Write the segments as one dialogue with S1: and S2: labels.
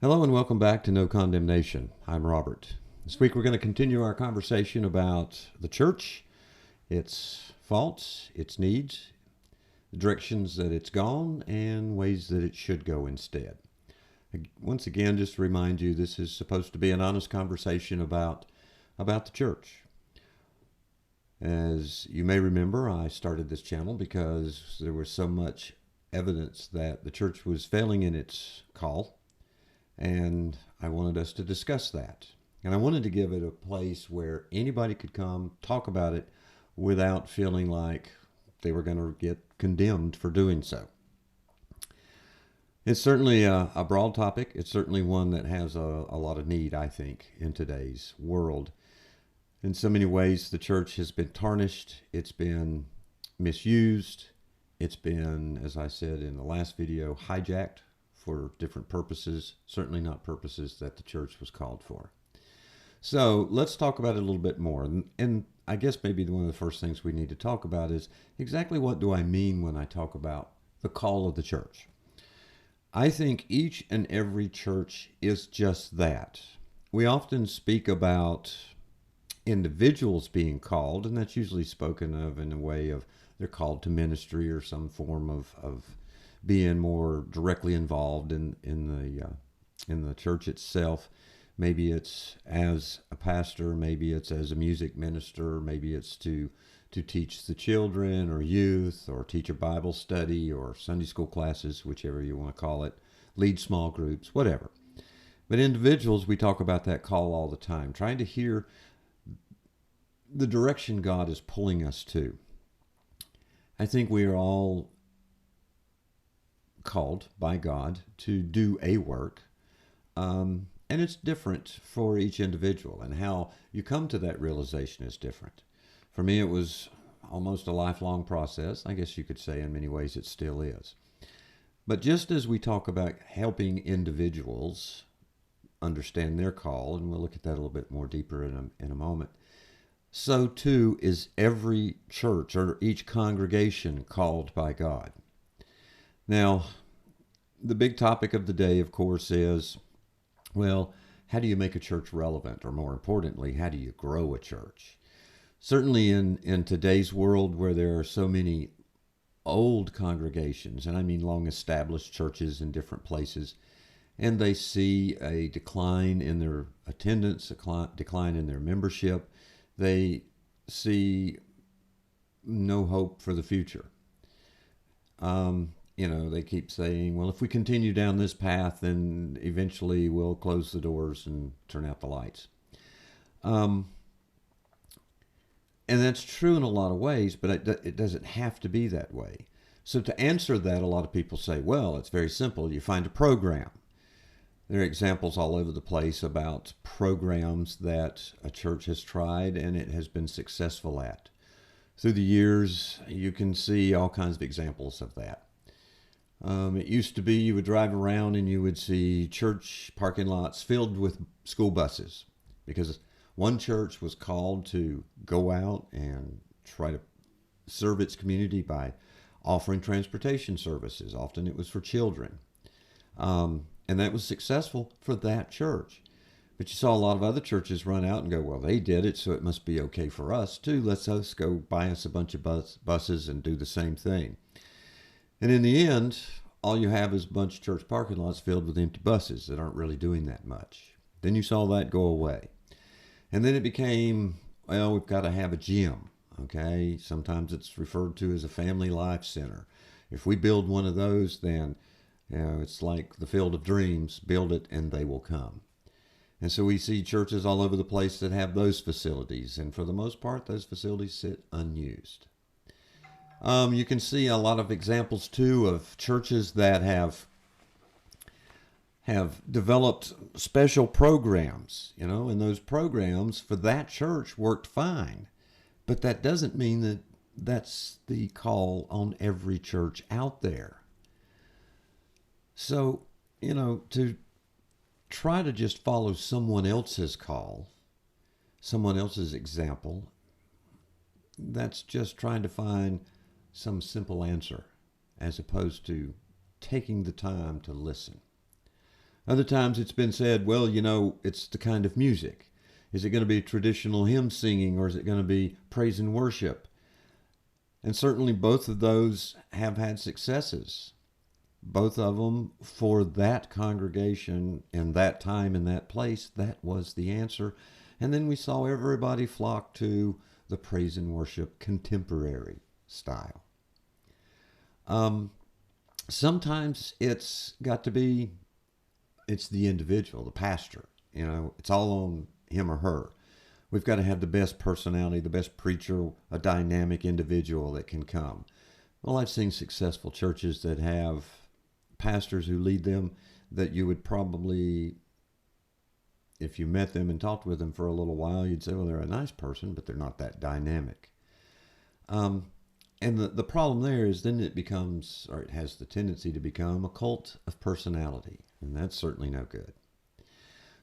S1: Hello and welcome back to No Condemnation. I'm Robert. This week we're going to continue our conversation about the church, its faults, its needs, the directions that it's gone, and ways that it should go instead. Once again, just to remind you, this is supposed to be an honest conversation about the church. As you may remember, I started this channel because there was so much evidence that the church was failing in its call, and I wanted us to discuss that. And I wanted to give it a place where anybody could come talk about it without feeling like they were going to get condemned for doing so. It's certainly a broad topic. It's certainly one that has a lot of need, I think, in today's world. In so many ways, the church has been tarnished. It's been misused. It's been, as I said in the last video, hijacked for different purposes, certainly not purposes that the church was called for. So let's talk about it a little bit more. And I guess maybe one of the first things we need to talk about is exactly what do I mean when I talk about the call of the church. I think each and every church is just that. We often speak about individuals being called, and that's usually spoken of in a way of they're called to ministry or some form of being more directly involved in the church itself. Maybe it's as a pastor, maybe it's as a music minister, maybe it's to teach the children or youth, or teach a Bible study or Sunday school classes, whichever you want to call it, lead small groups, whatever. But individuals, we talk about that call all the time, trying to hear the direction God is pulling us to. I think we are all called by God to do a work, and it's different for each individual, and how you come to that realization is different. For me, it was almost a lifelong process. I guess you could say in many ways it still is. But just as we talk about helping individuals understand their call, and we'll look at that a little bit more deeper in a moment, so too is every church or each congregation called by God. Now, the big topic of the day, of course, is, well, how do you make a church relevant? Or more importantly, how do you grow a church? Certainly in today's world where there are so many old congregations, and I mean long-established churches in different places, and they see a decline in their attendance, a decline in their membership, they see no hope for the future. They keep saying, well, if we continue down this path, then eventually we'll close the doors and turn out the lights. And that's true in a lot of ways, but it doesn't have to be that way. So to answer that, a lot of people say, well, it's very simple. You find a program. There are examples all over the place about programs that a church has tried and it has been successful at. Through the years, you can see all kinds of examples of that. It used to be you would drive around and you would see church parking lots filled with school buses, because one church was called to go out and try to serve its community by offering transportation services. Often it was for children. And that was successful for that church. But you saw a lot of other churches run out and go, well, they did it, so it must be okay for us too. Let's us go buy us a bunch of buses and do the same thing. And in the end, all you have is a bunch of church parking lots filled with empty buses that aren't really doing that much. Then you saw that go away. And then it became, well, we've got to have a gym, okay? Sometimes it's referred to as a family life center. If we build one of those, then it's like the field of dreams, build it and they will come. And so we see churches all over the place that have those facilities, and for the most part, those facilities sit unused. You can see a lot of examples too of churches that have developed special programs, and those programs for that church worked fine. But that doesn't mean that that's the call on every church out there. So, to try to just follow someone else's call, someone else's example, that's just trying to find some simple answer as opposed to taking the time to listen. Other times it's been said, well, it's the kind of music. Is it going to be traditional hymn singing, or is it going to be praise and worship? And certainly both of those have had successes. Both of them, for that congregation in that time in that place, that was the answer. And then we saw everybody flock to the praise and worship contemporary style. Sometimes it's got to be, it's the individual, the pastor. It's all on him or her. We've got to have the best personality, the best preacher, a dynamic individual that can come. Well, I've seen successful churches that have pastors who lead them that you would probably, if you met them and talked with them for a little while, you'd say, well, they're a nice person, but they're not that dynamic. And the problem there is then it becomes, or it has the tendency to become, a cult of personality. And that's certainly no good.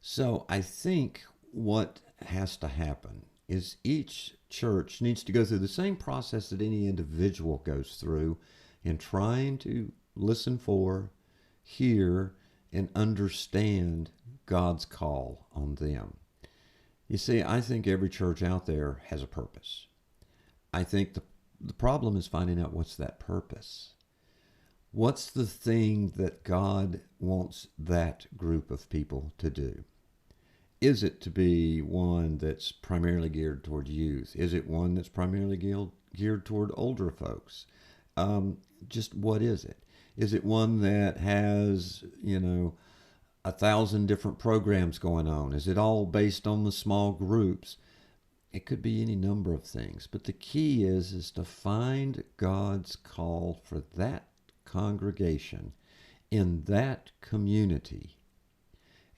S1: So I think what has to happen is each church needs to go through the same process that any individual goes through in trying to listen for, hear, and understand God's call on them. You see, I think every church out there has a purpose. I think the problem is finding out what's that purpose. What's the thing that God wants that group of people to do? Is it to be one that's primarily geared toward youth? Is it one that's primarily geared toward older folks? Just what is it? Is it one that has, 1,000 different programs going on? Is it all based on the small groups? It could be any number of things. But the key is to find God's call for that congregation in that community.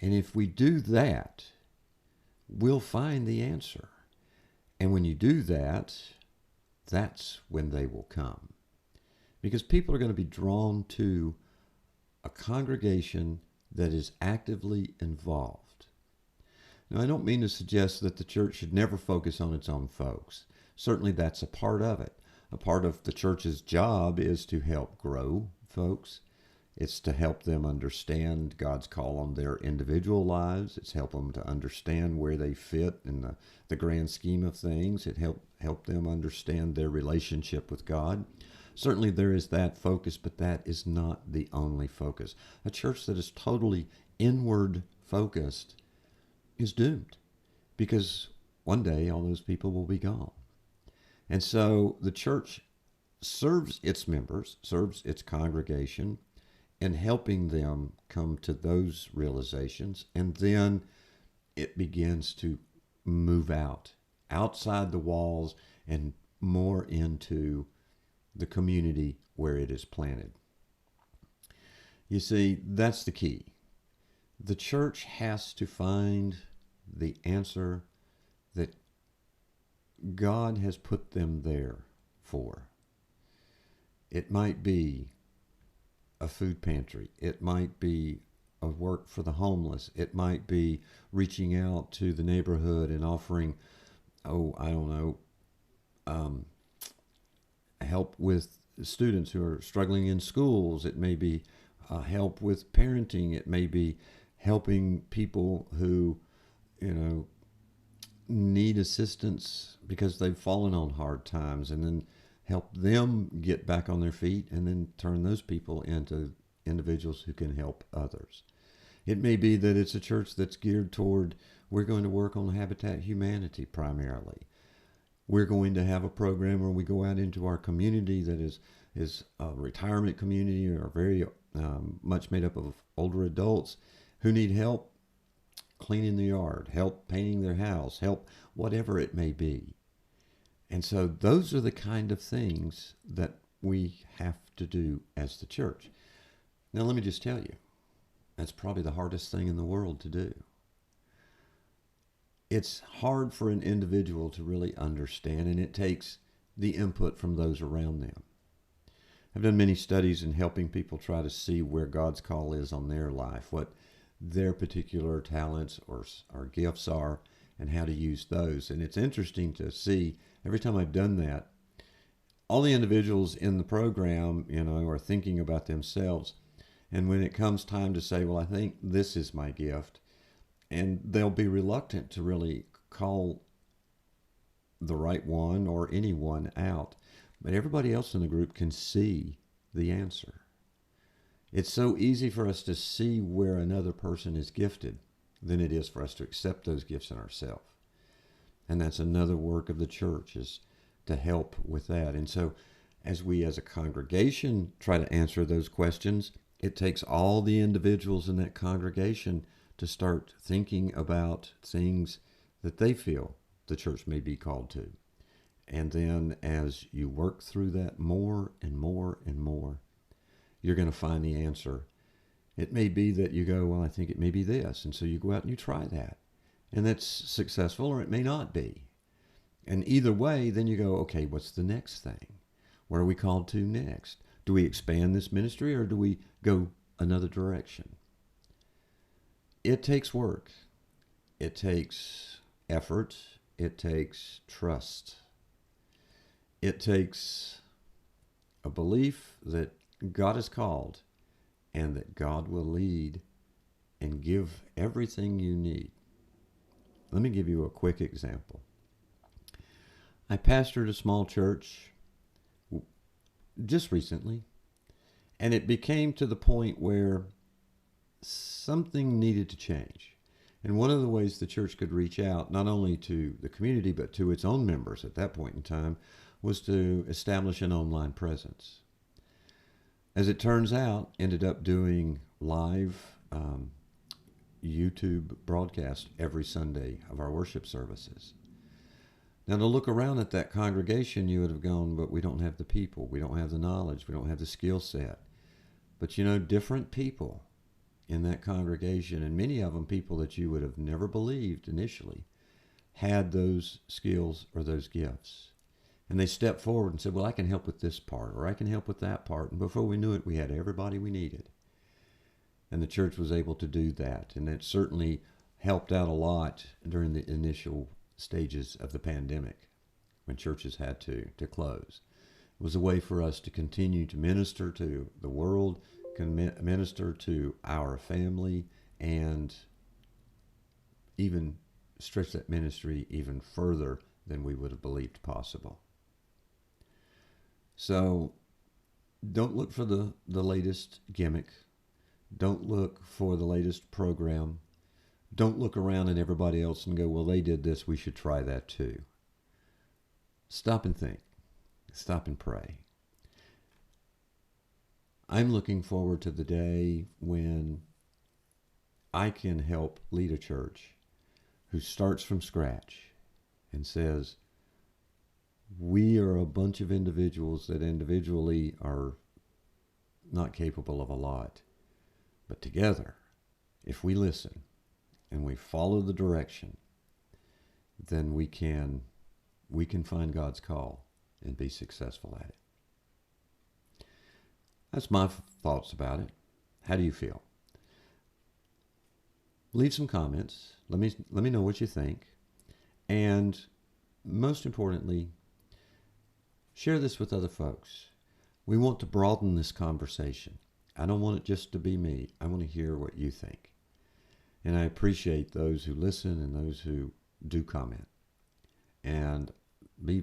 S1: And if we do that, we'll find the answer. And when you do that, that's when they will come. Because people are going to be drawn to a congregation that is actively involved. Now, I don't mean to suggest that the church should never focus on its own folks. Certainly that's a part of it. A part of the church's job is to help grow folks. It's to help them understand God's call on their individual lives. It's help them to understand where they fit in the grand scheme of things. It help them understand their relationship with God. Certainly there is that focus, but that is not the only focus. A church that is totally inward focused is doomed, because one day all those people will be gone. And so the church serves its members, serves its congregation, in helping them come to those realizations, and then it begins to move outside the walls and more into the community where it is planted. You see, that's the key. The church has to find the answer that God has put them there for. It might be a food pantry. It might be a work for the homeless. It might be reaching out to the neighborhood and offering, help with students who are struggling in schools. It may be help with parenting. It may be helping people who, need assistance because they've fallen on hard times, and then help them get back on their feet, and then turn those people into individuals who can help others. It may be that it's a church that's geared toward, we're going to work on Habitat Humanity primarily. We're going to have a program where we go out into our community that is a retirement community, or very much made up of older adults who need help cleaning the yard, help painting their house, help whatever it may be. And so those are the kind of things that we have to do as the church. Now, let me just tell you, that's probably the hardest thing in the world to do. It's hard for an individual to really understand, and it takes the input from those around them. I've done many studies in helping people try to see where God's call is on their life, what their particular talents or gifts are, and how to use those. And it's interesting to see, every time I've done that, all the individuals in the program, are thinking about themselves. And when it comes time to say, well, I think this is my gift, and they'll be reluctant to really call the right one or anyone out. But everybody else in the group can see the answer. It's so easy for us to see where another person is gifted than it is for us to accept those gifts in ourselves. And that's another work of the church, is to help with that. And so as we as a congregation try to answer those questions, it takes all the individuals in that congregation to start thinking about things that they feel the church may be called to. And then as you work through that more and more and more, you're going to find the answer. It may be that you go, well, I think it may be this. And so you go out and you try that. And that's successful, or it may not be. And either way, then you go, okay, what's the next thing? Where are we called to next? Do we expand this ministry, or do we go another direction? It takes work. It takes effort. It takes trust. It takes a belief that God is called and that God will lead and give everything you need. Let me give you a quick example. I pastored a small church just recently, and it became to the point where something needed to change. And one of the ways the church could reach out, not only to the community, but to its own members at that point in time, was to establish an online presence. As it turns out, ended up doing live YouTube broadcast every Sunday of our worship services. Now, to look around at that congregation, you would have gone, but we don't have the people. We don't have the knowledge. We don't have the skill set. But you know, different people in that congregation, and many of them people that you would have never believed initially, had those skills or those gifts. And they stepped forward and said, well, I can help with this part, or I can help with that part. And before we knew it, we had everybody we needed. And the church was able to do that. And it certainly helped out a lot during the initial stages of the pandemic, when churches had to close. It was a way for us to continue to minister to the world, minister to our family, and even stretch that ministry even further than we would have believed possible. So don't look for the latest gimmick. Don't look for the latest program. Don't look around at everybody else and go, well, they did this, we should try that too. Stop and think. Stop and pray. I'm looking forward to the day when I can help lead a church who starts from scratch and says, we are a bunch of individuals that individually are not capable of a lot. But together, if we listen and we follow the direction, then we can find God's call and be successful at it. That's my thoughts about it. How do you feel? Leave some comments. Let me know what you think. And most importantly, share this with other folks. We want to broaden this conversation. I don't want it just to be me. I want to hear what you think. And I appreciate those who listen and those who do comment. And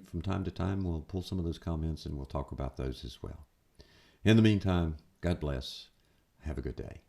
S1: from time to time, we'll pull some of those comments and we'll talk about those as well. In the meantime, God bless. Have a good day.